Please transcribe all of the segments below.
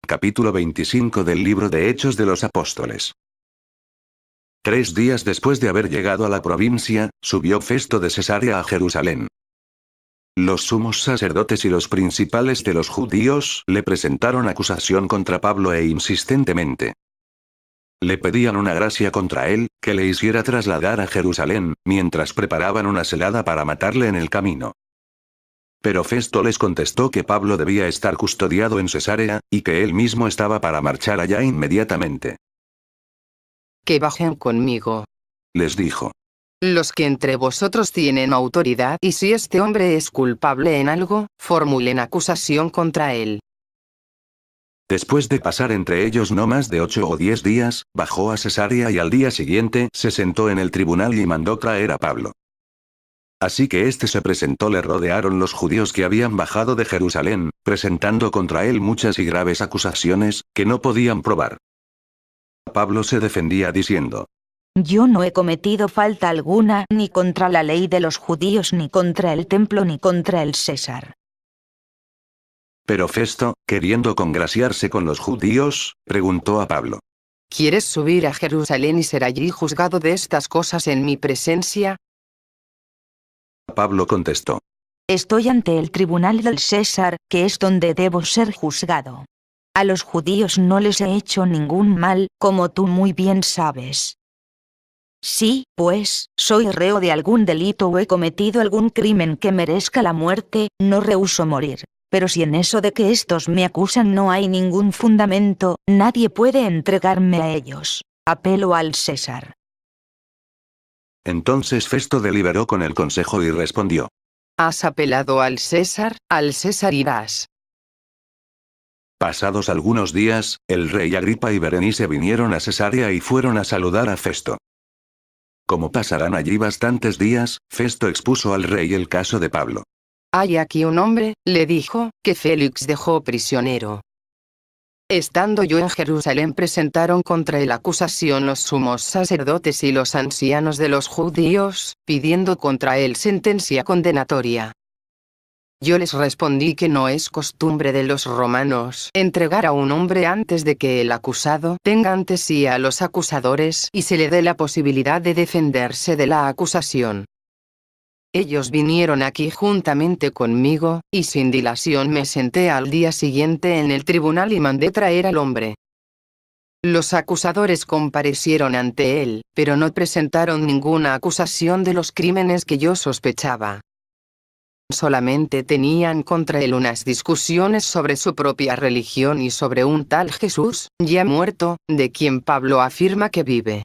Capítulo 25 del libro de Hechos de los Apóstoles. 3 días después de haber llegado a la provincia, subió Festo de Cesarea a Jerusalén. Los sumos sacerdotes y los principales de los judíos le presentaron acusación contra Pablo e insistentemente le pedían una gracia contra él, que le hiciera trasladar a Jerusalén, mientras preparaban una celada para matarle en el camino. Pero Festo les contestó que Pablo debía estar custodiado en Cesarea, y que él mismo estaba para marchar allá inmediatamente. Que bajen conmigo, Les dijo. los que entre vosotros tienen autoridad, y si este hombre es culpable en algo, formulen acusación contra él. Después de pasar entre ellos no más de 8 o 10 días, bajó a Cesarea y al día siguiente se sentó en el tribunal y mandó traer a Pablo. Así que éste se presentó. Le rodearon los judíos que habían bajado de Jerusalén, presentando contra él muchas y graves acusaciones, que no podían probar. Pablo se defendía diciendo: Yo no he cometido falta alguna, ni contra la ley de los judíos, ni contra el templo, ni contra el César. Pero Festo, queriendo congraciarse con los judíos, preguntó a Pablo: ¿Quieres subir a Jerusalén y ser allí juzgado de estas cosas en mi presencia? Pablo contestó: Estoy ante el tribunal del César, que es donde debo ser juzgado. A los judíos no les he hecho ningún mal, como tú muy bien sabes. Sí, pues, soy reo de algún delito o he cometido algún crimen que merezca la muerte, no rehúso morir. Pero si en eso de que estos me acusan no hay ningún fundamento, nadie puede entregarme a ellos. Apelo al César. Entonces Festo deliberó con el consejo y respondió: ¿Has apelado al César irás? Pasados algunos días, el rey Agripa y Berenice vinieron a Cesarea y fueron a saludar a Festo. Como pasarán allí bastantes días, Festo expuso al rey el caso de Pablo. Hay aquí un hombre, le dijo, que Félix dejó prisionero. Estando yo en Jerusalén presentaron contra él acusación los sumos sacerdotes y los ancianos de los judíos, pidiendo contra él sentencia condenatoria. Yo les respondí que no es costumbre de los romanos entregar a un hombre antes de que el acusado tenga ante sí a los acusadores y se le dé la posibilidad de defenderse de la acusación. Ellos vinieron aquí juntamente conmigo, y sin dilación me senté al día siguiente en el tribunal y mandé traer al hombre. Los acusadores comparecieron ante él, pero no presentaron ninguna acusación de los crímenes que yo sospechaba. Solamente tenían contra él unas discusiones sobre su propia religión y sobre un tal Jesús, ya muerto, de quien Pablo afirma que vive.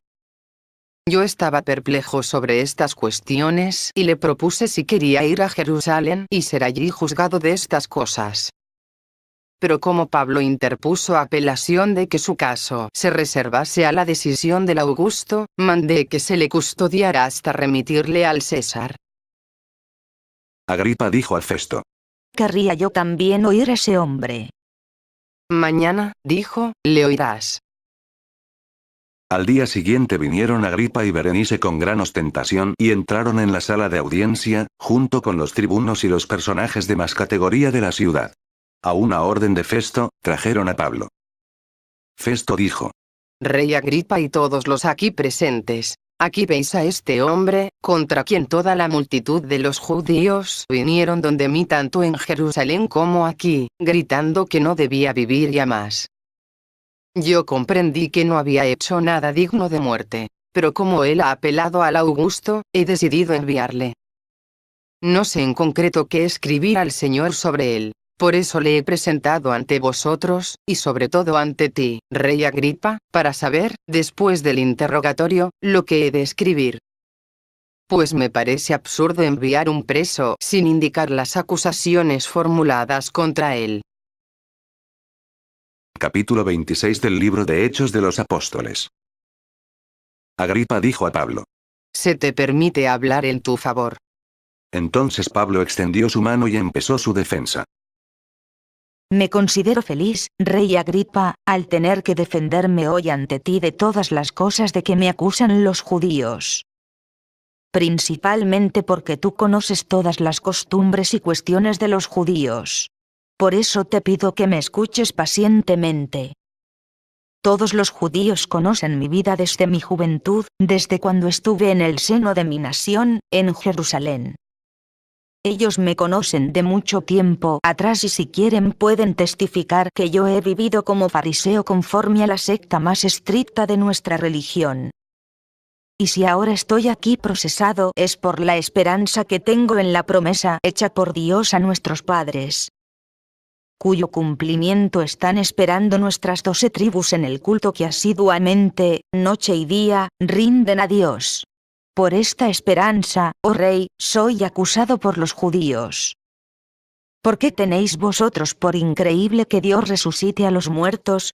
Yo estaba perplejo sobre estas cuestiones y le propuse si quería ir a Jerusalén y ser allí juzgado de estas cosas. Pero como Pablo interpuso apelación de que su caso se reservase a la decisión del Augusto, mandé que se le custodiara hasta remitirle al César. Agripa dijo a Festo: Querría yo también oír a ese hombre. Mañana, dijo, le oirás. Al día siguiente vinieron Agripa y Berenice con gran ostentación y entraron en la sala de audiencia, junto con los tribunos y los personajes de más categoría de la ciudad. A una orden de Festo, trajeron a Pablo. Festo dijo: Rey Agripa y todos los aquí presentes, aquí veis a este hombre, contra quien toda la multitud de los judíos vinieron donde mí tanto en Jerusalén como aquí, gritando que no debía vivir ya más. Yo comprendí que no había hecho nada digno de muerte, pero como él ha apelado al Augusto, he decidido enviarle. No sé en concreto qué escribir al Señor sobre él, por eso le he presentado ante vosotros, y sobre todo ante ti, Rey Agripa, para saber, después del interrogatorio, lo que he de escribir. Pues me parece absurdo enviar un preso sin indicar las acusaciones formuladas contra él. Capítulo 26 del libro de Hechos de los Apóstoles. Agripa dijo a Pablo: Se te permite hablar en tu favor. Entonces Pablo extendió su mano y empezó su defensa. Me considero feliz, Rey Agripa, al tener que defenderme hoy ante ti de todas las cosas de que me acusan los judíos. Principalmente porque tú conoces todas las costumbres y cuestiones de los judíos. Por eso te pido que me escuches pacientemente. Todos los judíos conocen mi vida desde mi juventud, desde cuando estuve en el seno de mi nación, en Jerusalén. Ellos me conocen de mucho tiempo atrás y si quieren pueden testificar que yo he vivido como fariseo conforme a la secta más estricta de nuestra religión. Y si ahora estoy aquí procesado es por la esperanza que tengo en la promesa hecha por Dios a nuestros padres, cuyo cumplimiento están esperando nuestras 12 tribus en el culto que asiduamente, noche y día, rinden a Dios. Por esta esperanza, oh rey, soy acusado por los judíos. ¿Por qué tenéis vosotros por increíble que Dios resucite a los muertos?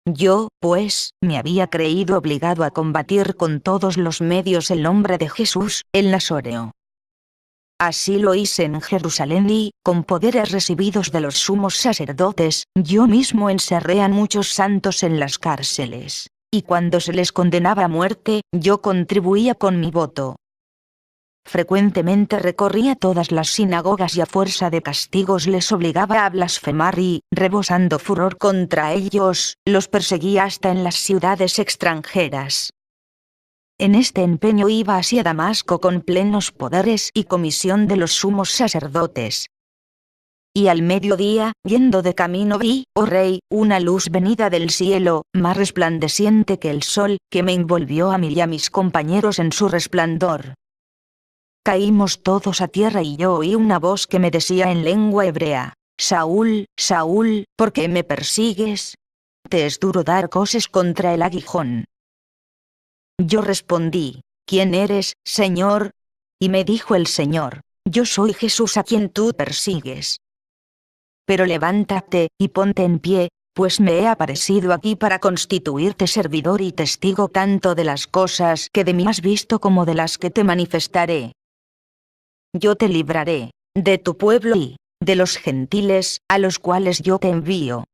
Yo, pues, me había creído obligado a combatir con todos los medios el nombre de Jesús, el Nazoreo. Así lo hice en Jerusalén y, con poderes recibidos de los sumos sacerdotes, yo mismo encerré a muchos santos en las cárceles. Y cuando se les condenaba a muerte, yo contribuía con mi voto. Frecuentemente recorría todas las sinagogas y a fuerza de castigos les obligaba a blasfemar y, rebosando furor contra ellos, los perseguía hasta en las ciudades extranjeras. En este empeño iba hacia Damasco con plenos poderes y comisión de los sumos sacerdotes. Y al mediodía, yendo de camino vi, oh rey, una luz venida del cielo, más resplandeciente que el sol, que me envolvió a mí y a mis compañeros en su resplandor. Caímos todos a tierra y yo oí una voz que me decía en lengua hebrea: Saúl, Saúl, ¿por qué me persigues? Te es duro dar coces contra el aguijón. Yo respondí: ¿Quién eres, Señor? Y me dijo el Señor: Yo soy Jesús a quien tú persigues. Pero levántate, y ponte en pie, pues me he aparecido aquí para constituirte servidor y testigo tanto de las cosas que de mí has visto como de las que te manifestaré. Yo te libraré, de tu pueblo y de los gentiles, a los cuales yo te envío,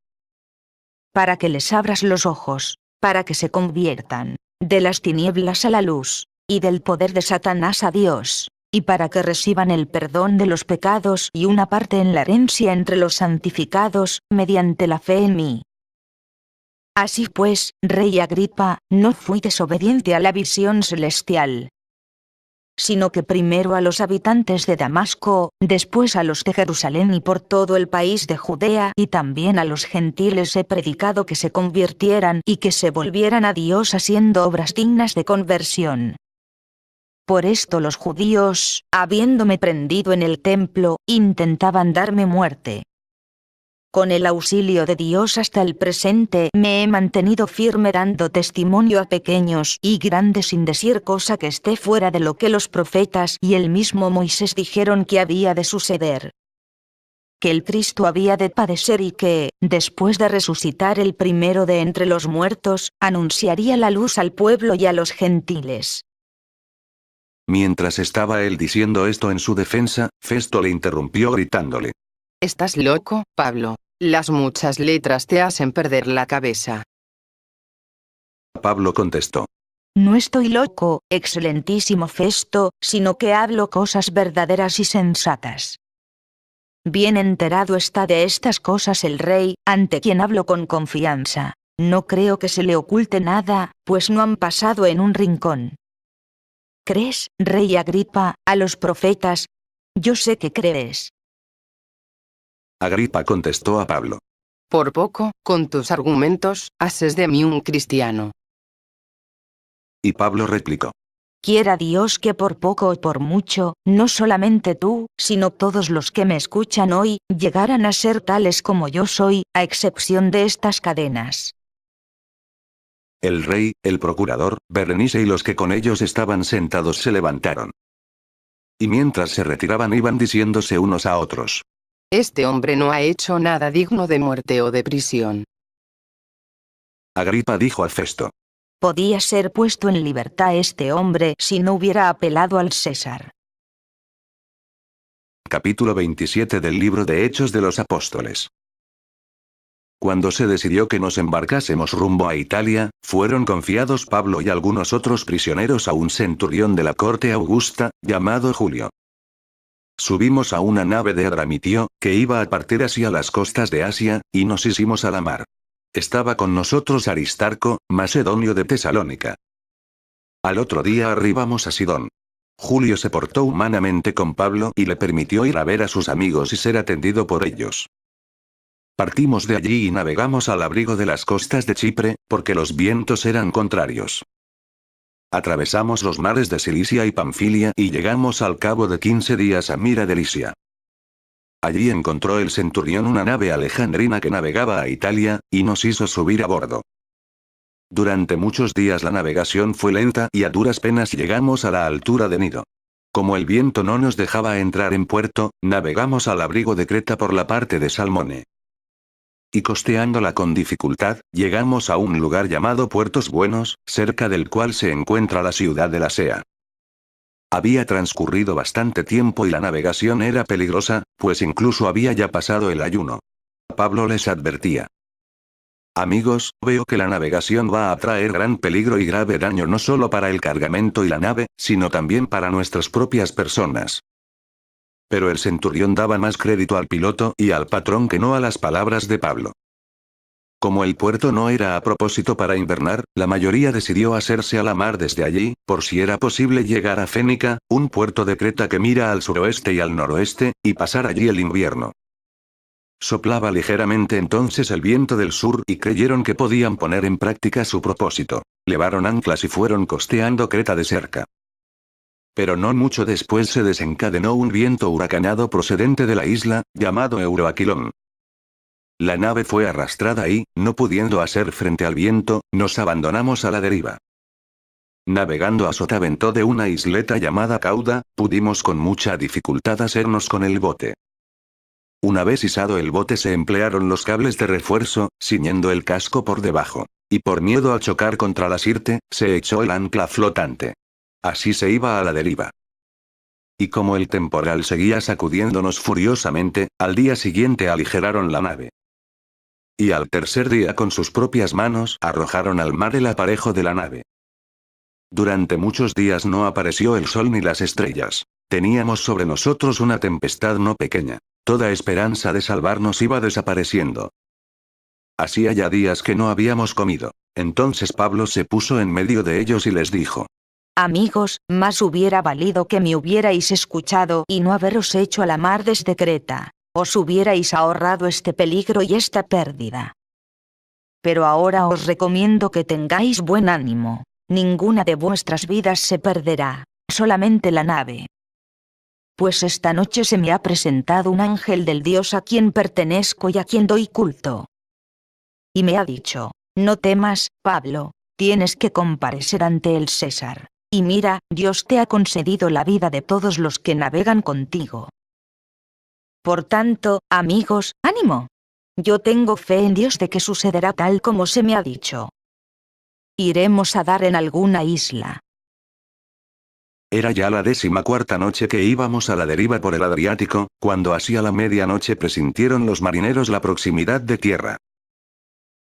para que les abras los ojos, para que se conviertan de las tinieblas a la luz, y del poder de Satanás a Dios, y para que reciban el perdón de los pecados y una parte en la herencia entre los santificados, mediante la fe en mí. Así pues, rey Agripa, no fui desobediente a la visión celestial, sino que primero a los habitantes de Damasco, después a los de Jerusalén y por todo el país de Judea y también a los gentiles he predicado que se convirtieran y que se volvieran a Dios haciendo obras dignas de conversión. Por esto los judíos, habiéndome prendido en el templo, intentaban darme muerte. Con el auxilio de Dios hasta el presente me he mantenido firme dando testimonio a pequeños y grandes sin decir cosa que esté fuera de lo que los profetas y el mismo Moisés dijeron que había de suceder. Que el Cristo había de padecer y que, después de resucitar el primero de entre los muertos, anunciaría la luz al pueblo y a los gentiles. Mientras estaba él diciendo esto en su defensa, Festo le interrumpió gritándole: Estás loco, Pablo. Las muchas letras te hacen perder la cabeza. Pablo contestó: No estoy loco, excelentísimo Festo, sino que hablo cosas verdaderas y sensatas. Bien enterado está de estas cosas el rey, ante quien hablo con confianza. No creo que se le oculte nada, pues no han pasado en un rincón. ¿Crees, rey Agripa, a los profetas? Yo sé que crees. Agripa contestó a Pablo: Por poco, con tus argumentos, haces de mí un cristiano. Y Pablo replicó: Quiera Dios que por poco o por mucho, no solamente tú, sino todos los que me escuchan hoy, llegaran a ser tales como yo soy, a excepción de estas cadenas. El rey, el procurador, Berenice y los que con ellos estaban sentados se levantaron. Y mientras se retiraban iban diciéndose unos a otros: Este hombre no ha hecho nada digno de muerte o de prisión. Agripa dijo a Festo: Podía ser puesto en libertad este hombre si no hubiera apelado al César. Capítulo 27 del libro de Hechos de los Apóstoles. Cuando se decidió que nos embarcásemos rumbo a Italia, fueron confiados Pablo y algunos otros prisioneros a un centurión de la corte augusta, llamado Julio. Subimos a una nave de Adramitio, que iba a partir hacia las costas de Asia, y nos hicimos a la mar. Estaba con nosotros Aristarco, macedonio de Tesalónica. Al otro día arribamos a Sidón. Julio se portó humanamente con Pablo y le permitió ir a ver a sus amigos y ser atendido por ellos. Partimos de allí y navegamos al abrigo de las costas de Chipre, porque los vientos eran contrarios. Atravesamos los mares de Cilicia y Panfilia y llegamos al cabo de 15 días a Mira de Lisia. Allí encontró el centurión una nave alejandrina que navegaba a Italia, y nos hizo subir a bordo. Durante muchos días la navegación fue lenta y a duras penas llegamos a la altura de Nido. Como el viento no nos dejaba entrar en puerto, navegamos al abrigo de Creta por la parte de Salmone. Y costeándola con dificultad, llegamos a un lugar llamado Puertos Buenos, cerca del cual se encuentra la ciudad de Lasea. Había transcurrido bastante tiempo y la navegación era peligrosa, pues incluso había ya pasado el ayuno. Pablo les advertía: amigos, veo que la navegación va a traer gran peligro y grave daño no solo para el cargamento y la nave, sino también para nuestras propias personas. Pero el centurión daba más crédito al piloto y al patrón que no a las palabras de Pablo. Como el puerto no era a propósito para invernar, la mayoría decidió hacerse a la mar desde allí, por si era posible llegar a Fénica, un puerto de Creta que mira al suroeste y al noroeste, y pasar allí el invierno. Soplaba ligeramente entonces el viento del sur y creyeron que podían poner en práctica su propósito. Levaron anclas y fueron costeando Creta de cerca. Pero no mucho después se desencadenó un viento huracanado procedente de la isla, llamado Euroaquilón. La nave fue arrastrada y, no pudiendo hacer frente al viento, nos abandonamos a la deriva. Navegando a sotavento de una isleta llamada Cauda, pudimos con mucha dificultad hacernos con el bote. Una vez izado el bote se emplearon los cables de refuerzo, ciñendo el casco por debajo. Y por miedo a chocar contra la sirte, se echó el ancla flotante. Así se iba a la deriva. Y como el temporal seguía sacudiéndonos furiosamente, al día siguiente aligeraron la nave. Y al tercer día con sus propias manos arrojaron al mar el aparejo de la nave. Durante muchos días no apareció el sol ni las estrellas. Teníamos sobre nosotros una tempestad no pequeña. Toda esperanza de salvarnos iba desapareciendo. Hacía ya días que no habíamos comido. Entonces Pablo se puso en medio de ellos y les dijo: amigos, más hubiera valido que me hubierais escuchado y no haberos hecho a la mar desde Creta. Os hubierais ahorrado este peligro y esta pérdida. Pero ahora os recomiendo que tengáis buen ánimo. Ninguna de vuestras vidas se perderá, solamente la nave. Pues esta noche se me ha presentado un ángel del Dios a quien pertenezco y a quien doy culto. Y me ha dicho: no temas, Pablo, tienes que comparecer ante el César. Y mira, Dios te ha concedido la vida de todos los que navegan contigo. Por tanto, amigos, ánimo. Yo tengo fe en Dios de que sucederá tal como se me ha dicho. Iremos a dar en alguna isla. Era ya la 14ª noche que íbamos a la deriva por el Adriático, cuando hacia la medianoche presintieron los marineros la proximidad de tierra.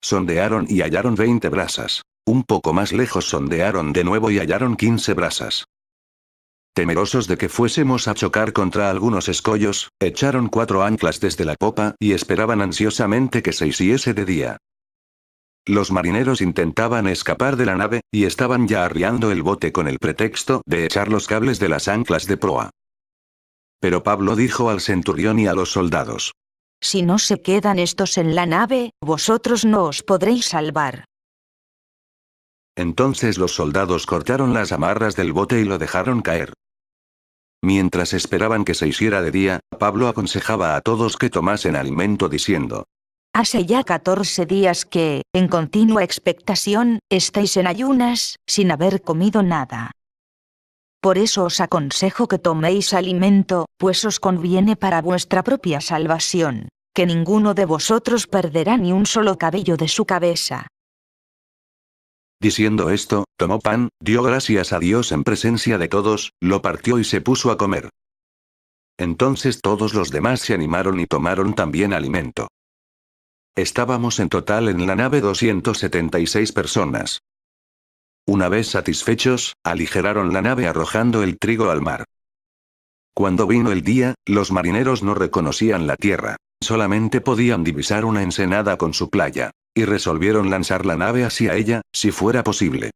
Sondearon y hallaron 20 brazas. Un poco más lejos sondearon de nuevo y hallaron 15 brazas. Temerosos de que fuésemos a chocar contra algunos escollos, echaron 4 anclas desde la popa y esperaban ansiosamente que se hiciese de día. Los marineros intentaban escapar de la nave, y estaban ya arriando el bote con el pretexto de echar los cables de las anclas de proa. Pero Pablo dijo al centurión y a los soldados: si no se quedan estos en la nave, vosotros no os podréis salvar. Entonces los soldados cortaron las amarras del bote y lo dejaron caer. Mientras esperaban que se hiciera de día, Pablo aconsejaba a todos que tomasen alimento diciendo: hace ya 14 días que, en continua expectación, estáis en ayunas, sin haber comido nada. Por eso os aconsejo que toméis alimento, pues os conviene para vuestra propia salvación, que ninguno de vosotros perderá ni un solo cabello de su cabeza. Diciendo esto, tomó pan, dio gracias a Dios en presencia de todos, lo partió y se puso a comer. Entonces todos los demás se animaron y tomaron también alimento. Estábamos en total en la nave 276 personas. Una vez satisfechos, aligeraron la nave arrojando el trigo al mar. Cuando vino el día, los marineros no reconocían la tierra, solamente podían divisar una ensenada con su playa, y resolvieron lanzar la nave hacia ella, si fuera posible.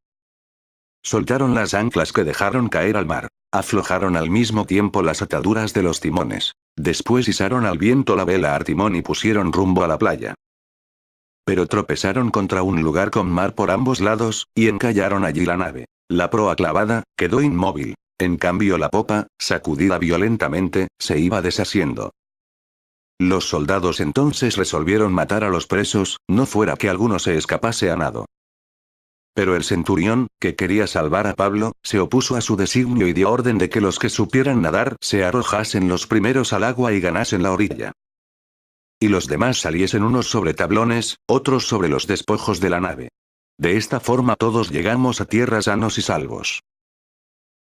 Soltaron las anclas que dejaron caer al mar, aflojaron al mismo tiempo las ataduras de los timones, después izaron al viento la vela al timón y pusieron rumbo a la playa. Pero tropezaron contra un lugar con mar por ambos lados, y encallaron allí la nave. La proa clavada, quedó inmóvil. En cambio la popa, sacudida violentamente, se iba deshaciendo. Los soldados entonces resolvieron matar a los presos, no fuera que alguno se escapase a nado. Pero el centurión, que quería salvar a Pablo, se opuso a su designio y dio orden de que los que supieran nadar se arrojasen los primeros al agua y ganasen la orilla. Y los demás saliesen unos sobre tablones, otros sobre los despojos de la nave. De esta forma todos llegamos a tierra sanos y salvos.